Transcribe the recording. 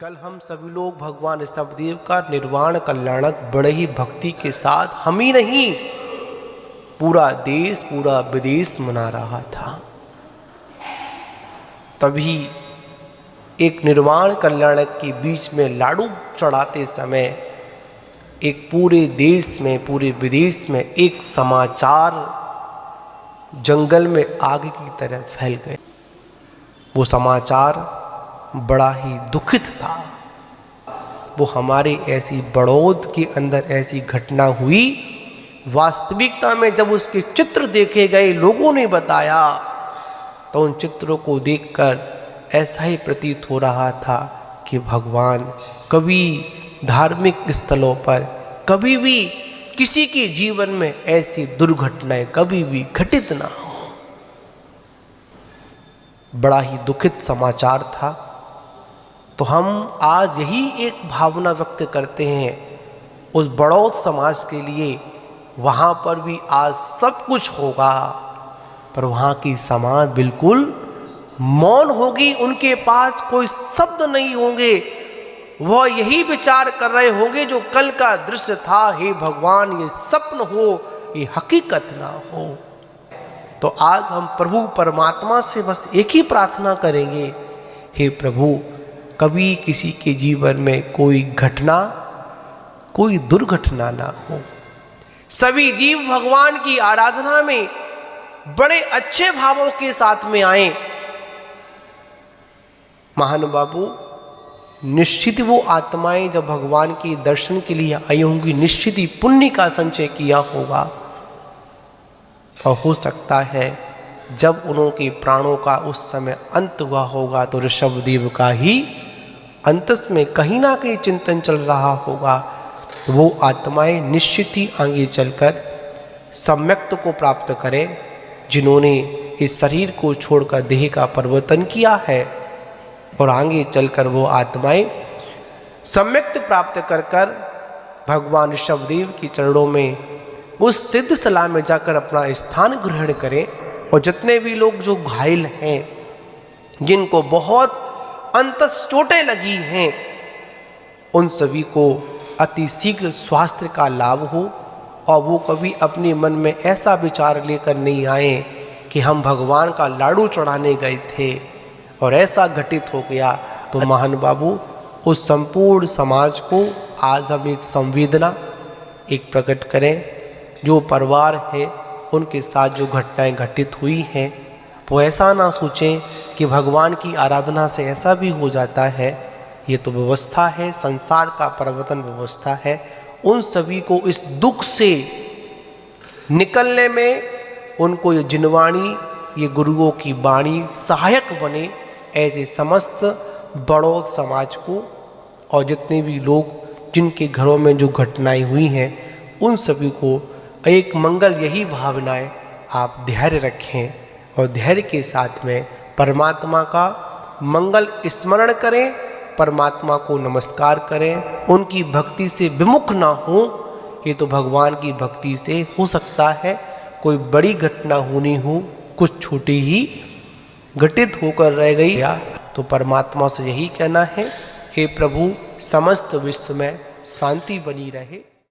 कल हम सभी लोग भगवान ऋषभदेव का निर्वाण कल्याणक बड़े ही भक्ति के साथ, हम ही नहीं पूरा देश पूरा विदेश मना रहा था। तभी एक निर्वाण कल्याणक के बीच में लाडू चढ़ाते समय एक पूरे देश में पूरे विदेश में एक समाचार जंगल में आग की तरह फैल गए। वो समाचार बड़ा ही दुखित था। वो हमारे ऐसी बड़ौद के अंदर ऐसी घटना हुई, वास्तविकता में जब उसके चित्र देखे गए, लोगों ने बताया, तो उन चित्रों को देखकर ऐसा ही प्रतीत हो रहा था कि भगवान कभी धार्मिक स्थलों पर कभी भी किसी के जीवन में ऐसी दुर्घटनाएं कभी भी घटित ना हो। बड़ा ही दुखित समाचार था। तो हम आज यही एक भावना व्यक्त करते हैं उस बड़ौद समाज के लिए। वहाँ पर भी आज सब कुछ होगा, पर वहाँ की समाज बिल्कुल मौन होगी, उनके पास कोई शब्द नहीं होंगे। वह यही विचार कर रहे होंगे जो कल का दृश्य था, हे भगवान ये सपन हो, ये हकीकत ना हो। तो आज हम प्रभु परमात्मा से बस एक ही प्रार्थना करेंगे, हे प्रभु कभी किसी के जीवन में कोई घटना कोई दुर्घटना ना हो। सभी जीव भगवान की आराधना में बड़े अच्छे भावों के साथ में आए। महानुभावों, निश्चित वो आत्माएं जब भगवान के दर्शन के लिए आई होंगी, निश्चित ही पुण्य का संचय किया होगा। और हो सकता है जब उनके प्राणों का उस समय अंत हुआ होगा तो ऋषभदेव का ही अंतस में कहीं ना कहीं चिंतन चल रहा होगा। वो आत्माएं निश्चित ही आगे चलकर सम्यक्त को प्राप्त करें, जिन्होंने इस शरीर को छोड़कर देह का परिवर्तन किया है। और आगे चलकर वो आत्माएं सम्यक्त प्राप्त कर कर भगवान ऋषभदेव के चरणों में उस सिद्ध सलाह में जाकर अपना स्थान ग्रहण करें। और जितने भी लोग जो घायल हैं, जिनको बहुत अंतस चोटें लगी हैं, उन सभी को अति शीघ्र स्वास्थ्य का लाभ हो। और वो कभी अपने मन में ऐसा विचार लेकर नहीं आए कि हम भगवान का लाडू चढ़ाने गए थे और ऐसा घटित हो गया। तो महान बाबू, उस संपूर्ण समाज को आज हम एक संवेदना एक प्रकट करें। जो परिवार है उनके साथ जो घटनाएं घटित हुई हैं, वो ऐसा ना सोचें कि भगवान की आराधना से ऐसा भी हो जाता है। ये तो व्यवस्था है, संसार का परिवर्तन व्यवस्था है। उन सभी को इस दुख से निकलने में उनको ये जिनवाणी, ये गुरुओं की वाणी सहायक बने। ऐसे समस्त बड़ौद समाज को और जितने भी लोग जिनके घरों में जो घटनाएं हुई हैं, उन सभी को एक मंगल यही भावनाएं आप धैर्य रखें और धैर्य के साथ में परमात्मा का मंगल स्मरण करें, परमात्मा को नमस्कार करें। उनकी भक्ति से विमुख ना हो। ये तो भगवान की भक्ति से हो सकता है। कोई बड़ी घटना होनी हो, कुछ छोटी ही घटित होकर रह गई, तो परमात्मा से यही कहना है, हे प्रभु समस्त विश्व में शांति बनी रहे।